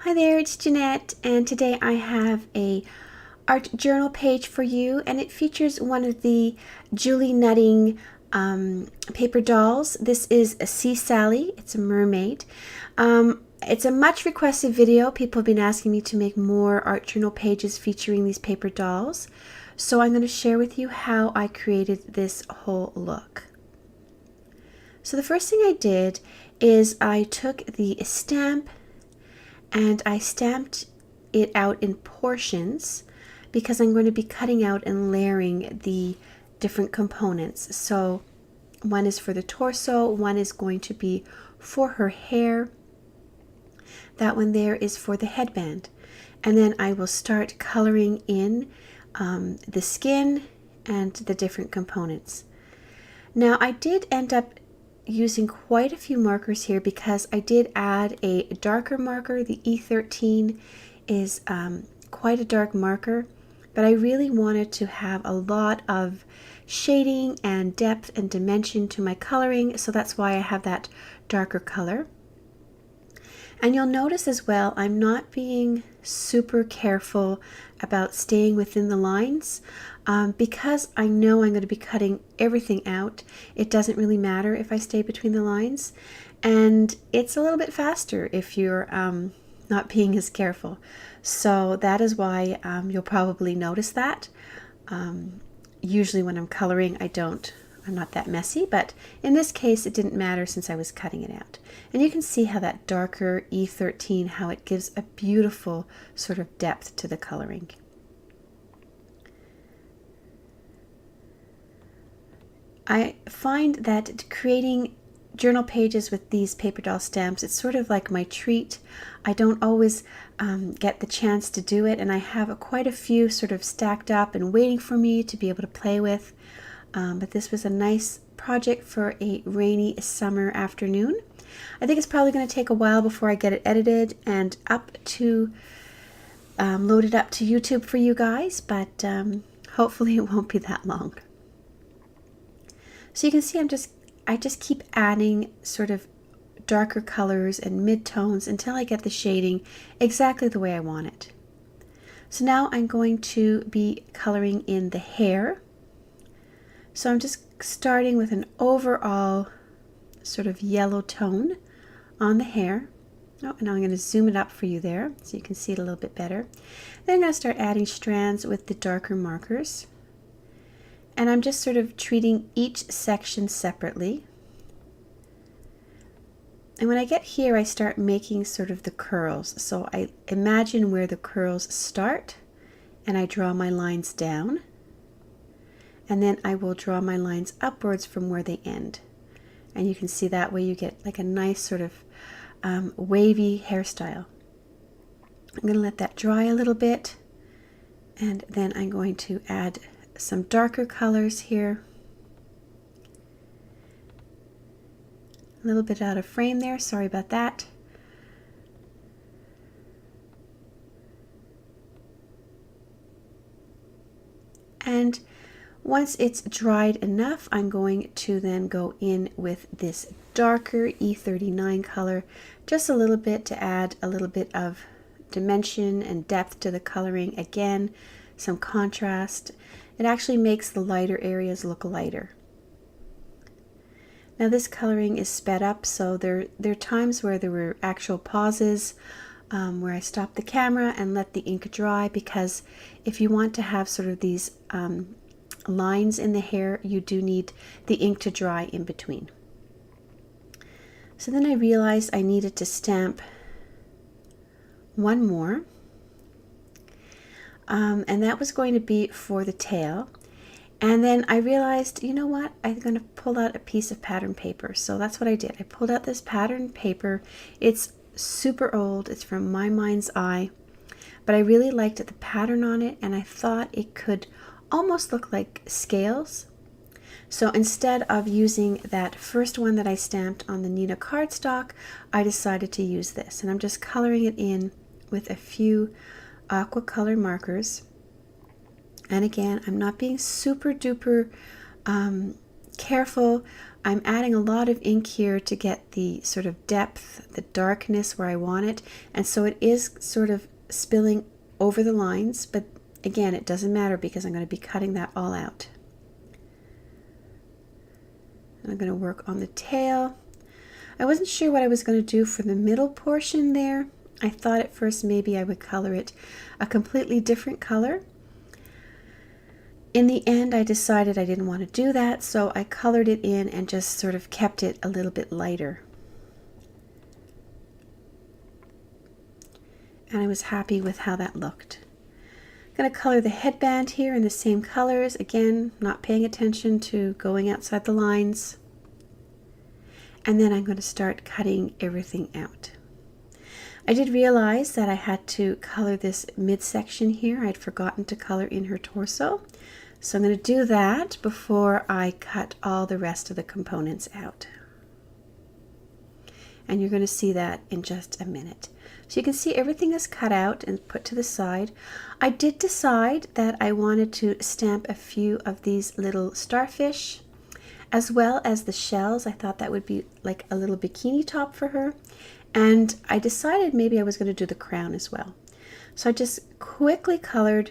Hi there, it's Jeanette, and today I have a art journal page for you, and it features one of the Julie Nutting paper dolls. This is a Sea Sally. It's a mermaid. It's a much requested video. People have been asking me to make more art journal pages featuring these paper dolls. So I'm going to share with you how I created this whole look. So the first thing I did is I took the stamp and I stamped it out in portions because I'm going to be cutting out and layering the different components. So one is for the torso, one is going to be for her hair, that one there is for the headband, and then I will start coloring in the skin and the different components. Now I did end up using quite a few markers here because I did add a darker marker. The E13 is quite a dark marker, but I really wanted to have a lot of shading and depth and dimension to my coloring, so that's why I have that darker color. And you'll notice as well, I'm not being super careful about staying within the lines because I know I'm going to be cutting everything out. It doesn't really matter if I stay between the lines, and it's a little bit faster if you're not being as careful. So that is why you'll probably notice that. Usually when I'm coloring, I'm not that messy, but in this case it didn't matter since I was cutting it out. And you can see how that darker E13, how it gives a beautiful sort of depth to the coloring. I find that creating journal pages with these paper doll stamps, it's sort of like my treat. I don't always get the chance to do it, and I have quite a few sort of stacked up and waiting for me to be able to play with. But this was a nice project for a rainy summer afternoon. I think it's probably going to take a while before I get it edited and loaded up to YouTube for you guys, but hopefully it won't be that long. So you can see I just keep adding sort of darker colors and mid-tones until I get the shading exactly the way I want it. So now I'm going to be coloring in the hair. So I'm just starting with an overall sort of yellow tone on the hair. Oh, and now I'm going to zoom it up for you there so you can see it a little bit better. Then I'm going to start adding strands with the darker markers. And I'm just sort of treating each section separately. And when I get here, I start making sort of the curls. So I imagine where the curls start, and I draw my lines down. And then I will draw my lines upwards from where they end. And you can see that way you get like a nice sort of wavy hairstyle. I'm going to let that dry a little bit, and then I'm going to add some darker colors here. A little bit out of frame there, sorry about that. And once it's dried enough, I'm going to then go in with this darker E39 color, just a little bit to add a little bit of dimension and depth to the coloring. Again, some contrast. It actually makes the lighter areas look lighter. Now this coloring is sped up, so there are times where there were actual pauses where I stopped the camera and let the ink dry, because if you want to have sort of these lines in the hair, you do need the ink to dry in between. So then I realized I needed to stamp one more, and that was going to be for the tail. And then I realized, you know what, I'm going to pull out a piece of pattern paper. So that's what I did. I pulled out this pattern paper. It's super old. It's from My Mind's Eye, but I really liked the pattern on it, and I thought it could almost look like scales. So instead of using that first one that I stamped on the Neenah cardstock, I decided to use this, and I'm just coloring it in with a few aqua color markers. And again, I'm not being super duper careful I'm adding a lot of ink here to get the sort of depth, the darkness where I want it, and so it is sort of spilling over the lines, but again, it doesn't matter because I'm going to be cutting that all out. And I'm going to work on the tail. I wasn't sure what I was going to do for the middle portion there. I thought at first maybe I would color it a completely different color. In the end, I decided I didn't want to do that, so I colored it in and just sort of kept it a little bit lighter. And I was happy with how that looked. I'm going to color the headband here in the same colors. Again, not paying attention to going outside the lines. And then I'm going to start cutting everything out. I did realize that I had to color this midsection here. I'd forgotten to color in her torso. So I'm going to do that before I cut all the rest of the components out. And you're going to see that in just a minute. So you can see everything is cut out and put to the side. I did decide that I wanted to stamp a few of these little starfish, as well as the shells. I thought that would be like a little bikini top for her. And I decided maybe I was going to do the crown as well. So I just quickly colored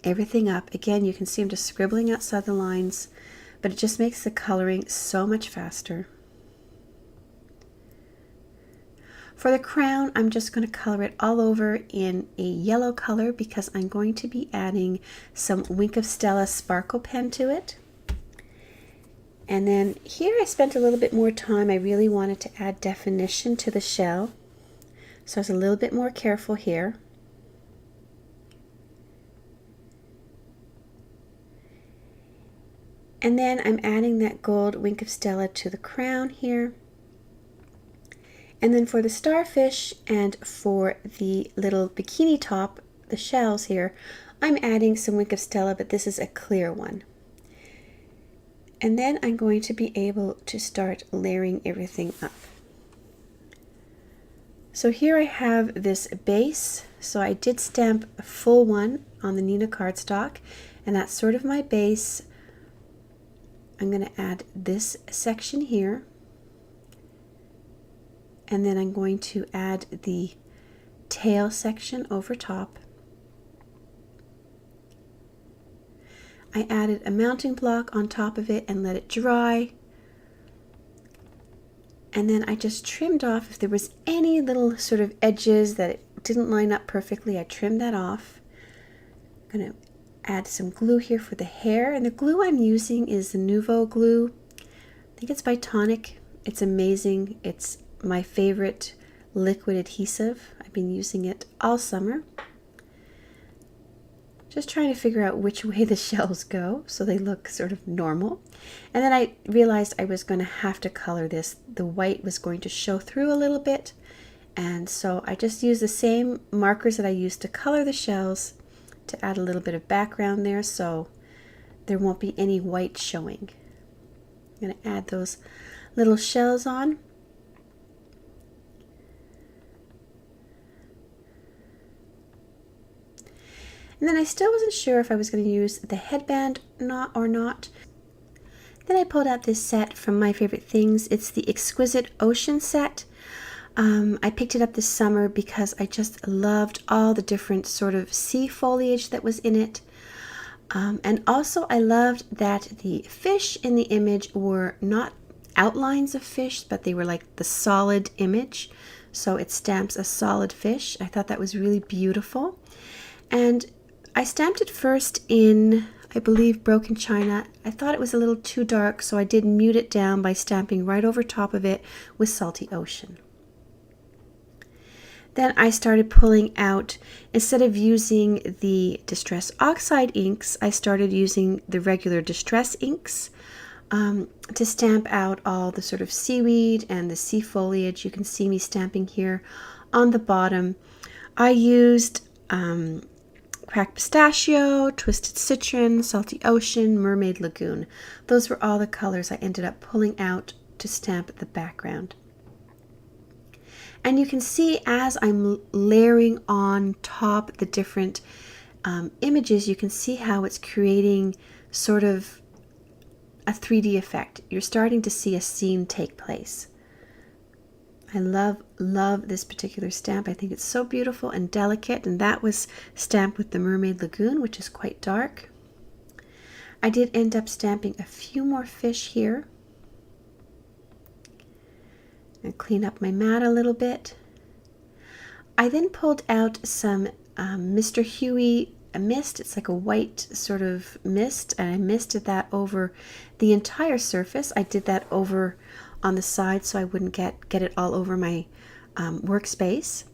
everything up. Again, you can see I'm just scribbling outside the lines, but it just makes the coloring so much faster. For the crown, I'm just going to color it all over in a yellow color because I'm going to be adding some Wink of Stella sparkle pen to it. And then here I spent a little bit more time. I really wanted to add definition to the shell, so I was a little bit more careful here. And then I'm adding that gold Wink of Stella to the crown here. And then for the starfish and for the little bikini top, the shells here, I'm adding some Wink of Stella, but this is a clear one. And then I'm going to be able to start layering everything up. So here I have this base. So I did stamp a full one on the Neenah cardstock, and that's sort of my base. I'm going to add this section here. And then I'm going to add the tail section over top. I added a mounting block on top of it and let it dry. And then I just trimmed off if there was any little sort of edges that it didn't line up perfectly. I trimmed that off. I'm going to add some glue here for the hair. And the glue I'm using is the Nuvo glue. I think it's by Tonic. It's amazing. It's my favorite liquid adhesive. I've been using it all summer. Just trying to figure out which way the shells go so they look sort of normal. And then I realized I was going to have to color this. The white was going to show through a little bit. And so I just used the same markers that I used to color the shells to add a little bit of background there so there won't be any white showing. I'm going to add those little shells on. And then I still wasn't sure if I was going to use the headband or not. Then I pulled out this set from My Favorite Things. It's the Exquisite Ocean set. I picked it up this summer because I just loved all the different sort of sea foliage that was in it. And also I loved that the fish in the image were not outlines of fish, but they were like the solid image. So it stamps a solid fish. I thought that was really beautiful. And I stamped it first in, I believe, Broken China. I thought it was a little too dark, so I did mute it down by stamping right over top of it with Salty Ocean. Then I started pulling out, instead of using the Distress Oxide inks, I started using the regular Distress inks to stamp out all the sort of seaweed and the sea foliage. You can see me stamping here on the bottom. I used Cracked Pistachio, Twisted Citron, Salty Ocean, Mermaid Lagoon. Those were all the colors I ended up pulling out to stamp the background. And you can see as I'm layering on top the different images, you can see how it's creating sort of a 3D effect. You're starting to see a scene take place. I love this particular stamp. I think it's so beautiful and delicate, and that was stamped with the Mermaid Lagoon, which is quite dark. I did end up stamping a few more fish here. And clean up my mat a little bit. I then pulled out some Mr. Huey mist. It's like a white sort of mist, and I misted that over the entire surface. I did that over on the side so I wouldn't get it all over my workspace.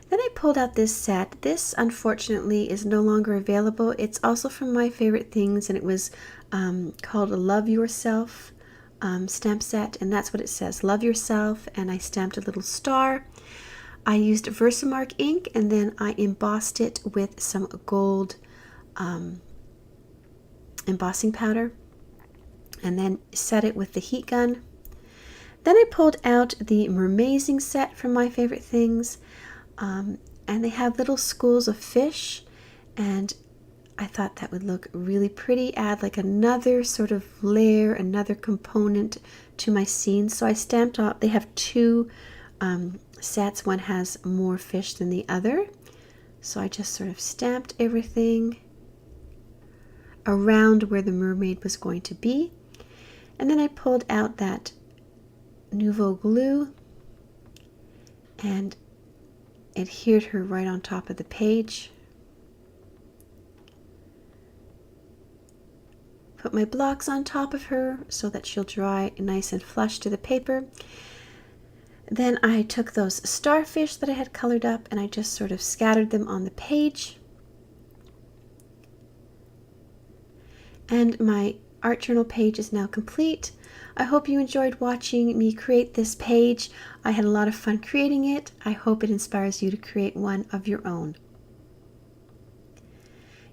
Then I pulled out this set. This unfortunately is no longer available. It's also from My Favorite Things, and it was called Love Yourself stamp set, and that's what it says, Love Yourself, and I stamped a little star. I used Versamark ink, and then I embossed it with some gold embossing powder, and then set it with the heat gun. Then I pulled out the Mermazing set from My Favorite Things, and they have little schools of fish, and I thought that would look really pretty, add like another sort of layer, another component to my scene. So I stamped off, they have two sets, one has more fish than the other. So I just sort of stamped everything around where the mermaid was going to be. And then I pulled out that Nuvo glue and adhered her right on top of the page. Put my blocks on top of her so that she'll dry nice and flush to the paper. Then I took those starfish that I had colored up and I just sort of scattered them on the page. And my art journal page is now complete. I hope you enjoyed watching me create this page. I had a lot of fun creating it. I hope it inspires you to create one of your own.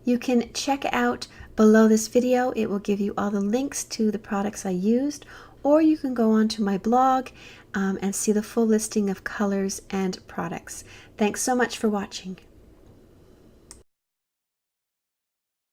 You can check out below this video. It will give you all the links to the products I used, or you can go on to my blog and see the full listing of colors and products. Thanks so much for watching.